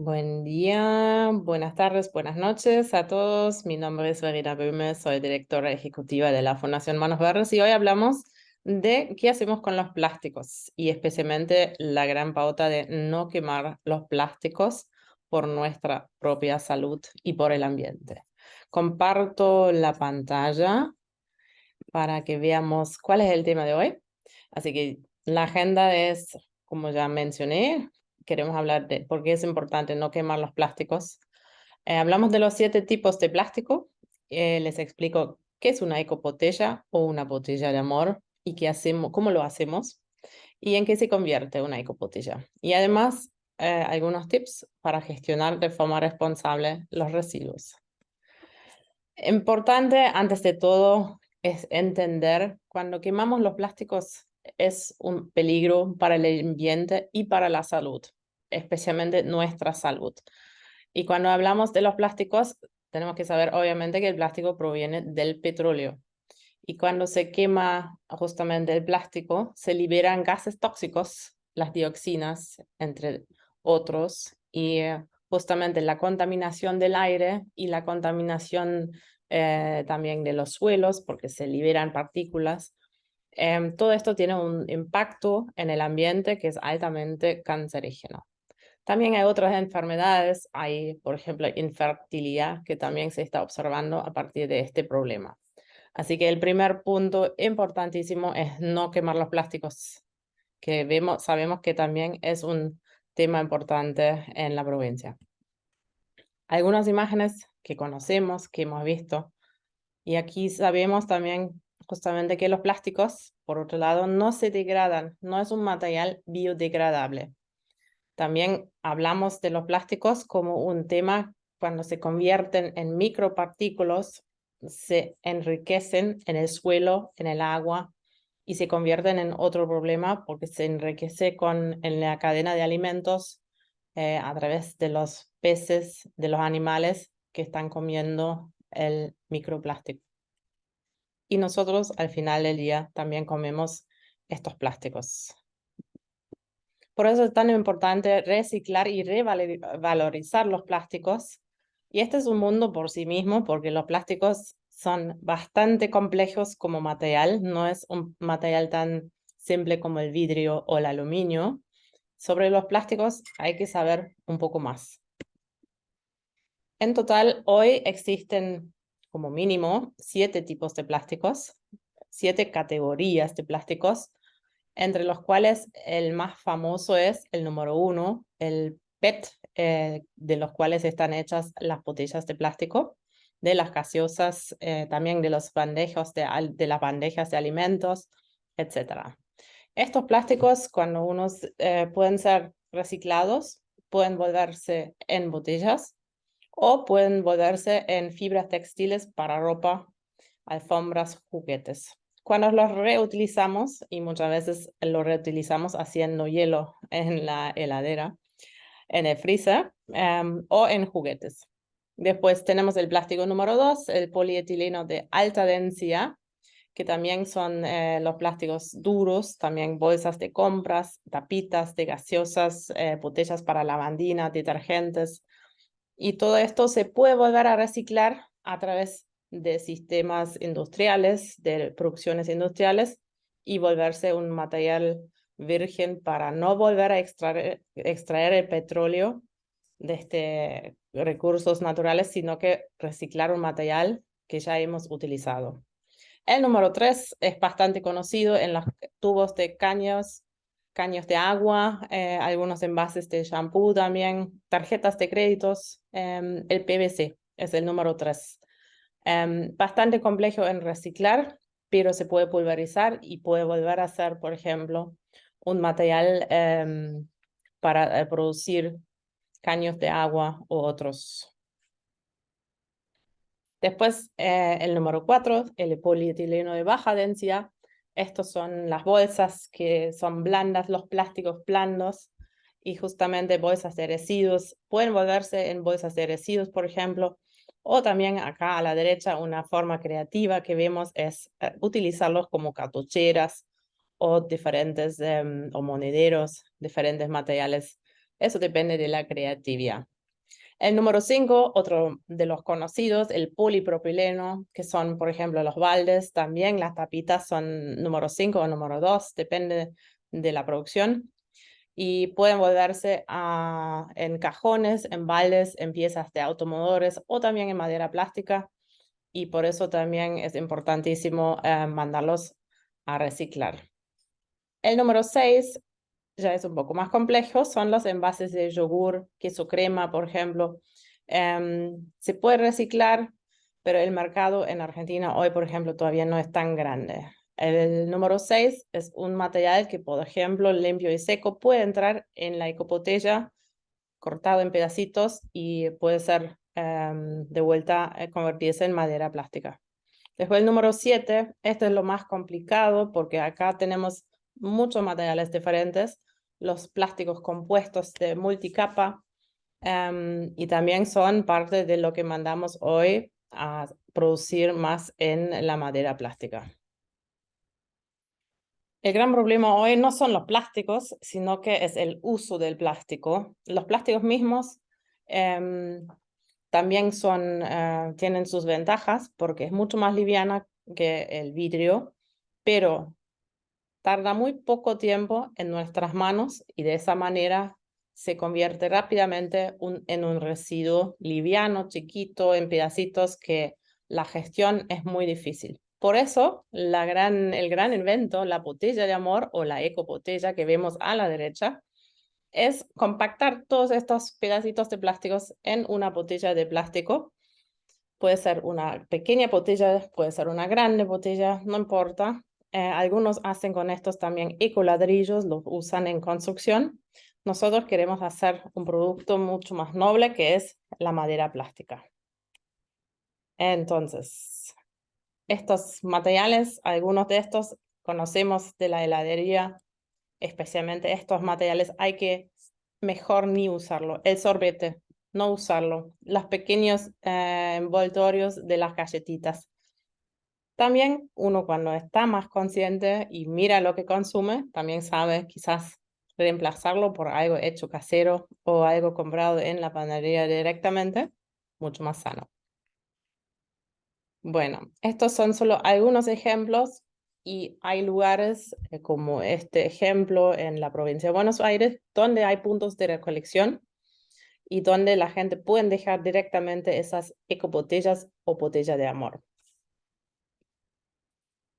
Buen día, buenas tardes, buenas noches a todos. Mi nombre es Verena Böhme, soy directora ejecutiva de la Fundación Manos Verdes y hoy hablamos de qué hacemos con los plásticos y especialmente la gran pauta de no quemar los plásticos por nuestra propia salud y por el ambiente. Comparto la pantalla para que veamos cuál es el tema de hoy. Así que la agenda es, como ya mencioné, queremos hablar de por qué es importante no quemar los plásticos. Hablamos de los 7 tipos de plástico. Les explico qué es una ecobotella o una botella de amor y qué hacemos, cómo lo hacemos y en qué se convierte una ecobotella. Y además, algunos tips para gestionar de forma responsable los residuos. Importante, antes de todo, es entender cuando quemamos los plásticos es un peligro para el ambiente y para la salud, especialmente nuestra salud. Y cuando hablamos de los plásticos, tenemos que saber obviamente que el plástico proviene del petróleo. Y cuando se quema justamente el plástico, se liberan gases tóxicos, las dioxinas, entre otros, y justamente la contaminación del aire y la contaminación también de los suelos, porque se liberan partículas. Todo esto tiene un impacto en el ambiente que es altamente cancerígeno. También hay otras enfermedades, hay, por ejemplo, infertilidad, que también se está observando a partir de este problema. Así que el primer punto importantísimo es no quemar los plásticos, que sabemos que también es un tema importante en la provincia. Algunas imágenes que conocemos, que hemos visto, y aquí sabemos también justamente que los plásticos, por otro lado, no se degradan, no es un material biodegradable. También hablamos de los plásticos como un tema cuando se convierten en micropartículas, se enriquecen en el suelo, en el agua y se convierten en otro problema porque se enriquece en la cadena de alimentos a través de los peces, de los animales que están comiendo el microplástico. Y nosotros al final del día también comemos estos plásticos. Por eso es tan importante reciclar y revalorizar los plásticos. Y este es un mundo por sí mismo, porque los plásticos son bastante complejos como material, no es un material tan simple como el vidrio o el aluminio. Sobre los plásticos hay que saber un poco más. En total, hoy existen como mínimo 7 tipos de plásticos, 7 categorías de plásticos, entre los cuales el más famoso es el número 1, el PET, de los cuales están hechas las botellas de plástico, de las gaseosas, también de las bandejas de alimentos, etc. Estos plásticos, cuando unos pueden ser reciclados, pueden volverse en botellas o pueden volverse en fibras textiles para ropa, alfombras, juguetes. Cuando los reutilizamos, y muchas veces lo reutilizamos haciendo hielo en la heladera, en el freezer o en juguetes. Después tenemos el plástico número 2, el polietileno de alta densidad, que también son los plásticos duros, también bolsas de compras, tapitas de gaseosas, botellas para lavandina, detergentes. Y todo esto se puede volver a reciclar a través de sistemas industriales, de producciones industriales, y volverse un material virgen para no volver a extraer el petróleo de recursos naturales, sino que reciclar un material que ya hemos utilizado. El número 3 es bastante conocido en los tubos de caños de agua, algunos envases de shampoo también, tarjetas de créditos, el PVC es el número 3. Bastante complejo en reciclar, pero se puede pulverizar y puede volver a ser, por ejemplo, un material para producir caños de agua u otros. Después, el número 4, el polietileno de baja densidad. Estos son las bolsas que son blandas, los plásticos blandos, y justamente bolsas de residuos. Pueden volverse en bolsas de residuos, por ejemplo, o también acá a la derecha una forma creativa que vemos es utilizarlos como cartucheras o diferentes o monederos, diferentes materiales. Eso depende de la creatividad. El número 5, otro de los conocidos, el polipropileno, que son, por ejemplo, los baldes. También las tapitas son número 5 o número 2, depende de la producción. Y pueden volverse en cajones, en baldes, en piezas de automotores o también en madera plástica. Y por eso también es importantísimo mandarlos a reciclar. El número 6 ya es un poco más complejo, son los envases de yogur, queso crema, por ejemplo. Se puede reciclar, pero el mercado en Argentina hoy, por ejemplo, todavía no es tan grande. El número 6 es un material que, por ejemplo, limpio y seco, puede entrar en la ecobotella cortado en pedacitos y puede ser de vuelta convertirse en madera plástica. Después el número 7, este es lo más complicado porque acá tenemos muchos materiales diferentes, los plásticos compuestos de multicapa, y también son parte de lo que mandamos hoy a producir más en la madera plástica. El gran problema hoy no son los plásticos, sino que es el uso del plástico. Los plásticos mismos también tienen sus ventajas porque es mucho más liviana que el vidrio, pero tarda muy poco tiempo en nuestras manos y de esa manera se convierte rápidamente en un residuo liviano, chiquito, en pedacitos que la gestión es muy difícil. Por eso, el gran invento, la botella de amor o la ecobotella que vemos a la derecha, es compactar todos estos pedacitos de plásticos en una botella de plástico. Puede ser una pequeña botella, puede ser una grande botella, no importa. Algunos hacen con estos también ecoladrillos, los usan en construcción. Nosotros queremos hacer un producto mucho más noble que es la madera plástica. Entonces, estos materiales, algunos de estos conocemos de la heladería, especialmente estos materiales, hay que mejor ni usarlo. El sorbete, no usarlo. Los pequeños envoltorios de las galletitas. También uno cuando está más consciente y mira lo que consume, también sabe quizás reemplazarlo por algo hecho casero o algo comprado en la panadería directamente, mucho más sano. Bueno, estos son solo algunos ejemplos y hay lugares como este ejemplo en la provincia de Buenos Aires donde hay puntos de recolección y donde la gente puede dejar directamente esas ecobotellas o botellas de amor.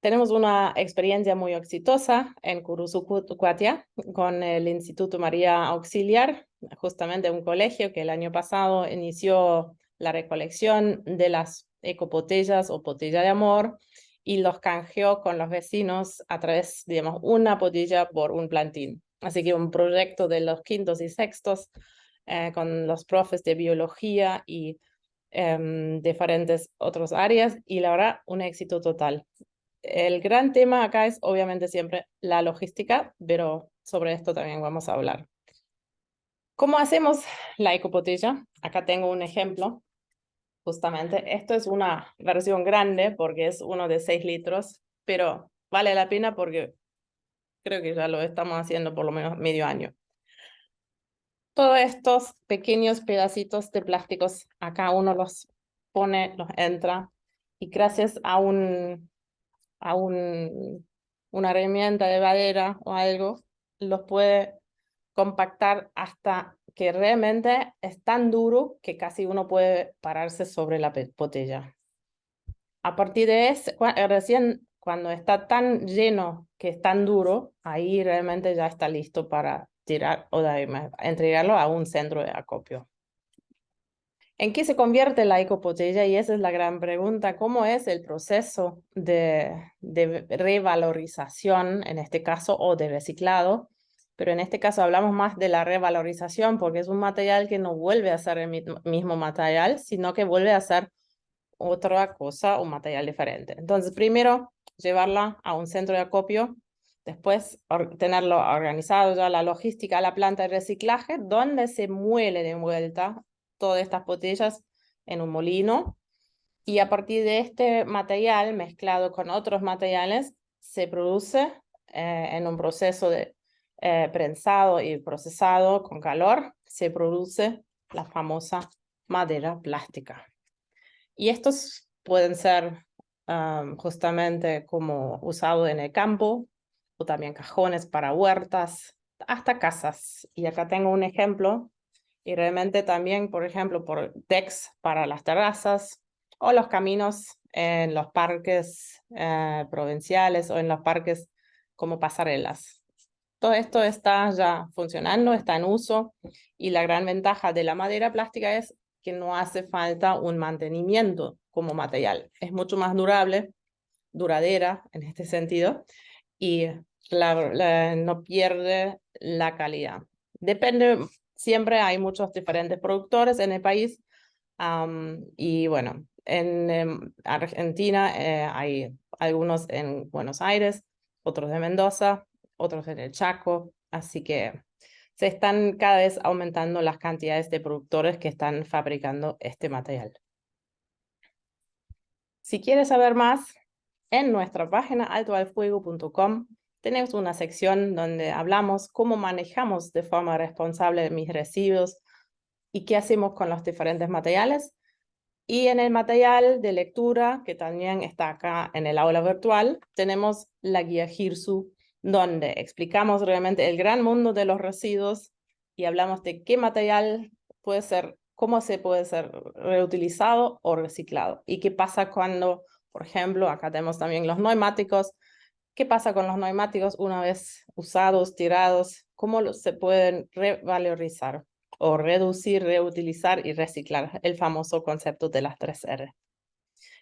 Tenemos una experiencia muy exitosa en Curuzucuatia con el Instituto María Auxiliar, justamente un colegio que el año pasado inició la recolección de las ecobotellas o botella de amor y los canjeó con los vecinos a través, digamos, una botella por un plantín. Así que un proyecto de los quintos y sextos con los profes de biología y diferentes otras áreas y la verdad, un éxito total. El gran tema acá es obviamente siempre la logística, pero sobre esto también vamos a hablar. ¿Cómo hacemos la ecobotella? Acá tengo un ejemplo. Justamente, esto es una versión grande porque es uno de 6 litros, pero vale la pena porque creo que ya lo estamos haciendo por lo menos medio año. Todos estos pequeños pedacitos de plásticos, acá uno los pone, los entra, y gracias a una herramienta de madera o algo, los puede compactar hasta que realmente es tan duro que casi uno puede pararse sobre la botella. A partir de ese, recién cuando está tan lleno que es tan duro, ahí realmente ya está listo para tirar o entregarlo a un centro de acopio. ¿En qué se convierte la ecobotella? Y esa es la gran pregunta. ¿Cómo es el proceso de revalorización, en este caso, o de reciclado? Pero en este caso hablamos más de la revalorización porque es un material que no vuelve a ser el mismo material, sino que vuelve a ser otra cosa, un material diferente. Entonces, primero, llevarla a un centro de acopio, después tenerlo organizado ya la logística, la planta de reciclaje, donde se muele de vuelta todas estas botellas en un molino y a partir de este material mezclado con otros materiales se produce en un proceso de prensado y procesado con calor, se produce la famosa madera plástica. Y estos pueden ser justamente como usado en el campo, o también cajones para huertas, hasta casas. Y acá tengo un ejemplo, y realmente también, por ejemplo, por decks para las terrazas, o los caminos en los parques provinciales, o en los parques como pasarelas. Todo esto está ya funcionando, está en uso, y la gran ventaja de la madera plástica es que no hace falta un mantenimiento como material. Es mucho más durable, duradera en este sentido, y no pierde la calidad. Depende, siempre hay muchos diferentes productores en el país, y bueno, en Argentina hay algunos en Buenos Aires, otros de Mendoza, otros en el Chaco, así que se están cada vez aumentando las cantidades de productores que están fabricando este material. Si quieres saber más, en nuestra página altoalfuego.com tenemos una sección donde hablamos cómo manejamos de forma responsable mis residuos y qué hacemos con los diferentes materiales. Y en el material de lectura, que también está acá en el aula virtual, tenemos la guía GIRSU, donde explicamos realmente el gran mundo de los residuos y hablamos de qué material puede ser, cómo se puede ser reutilizado o reciclado. Y qué pasa cuando, por ejemplo, acá tenemos también los neumáticos. ¿Qué pasa con los neumáticos una vez usados, tirados? ¿Cómo se pueden revalorizar o reducir, reutilizar y reciclar? El famoso concepto de las 3R.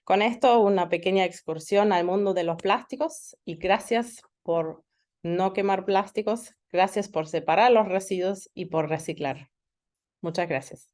Con esto, una pequeña excursión al mundo de los plásticos, y gracias por no quemar plásticos, gracias por separar los residuos y por reciclar. Muchas gracias.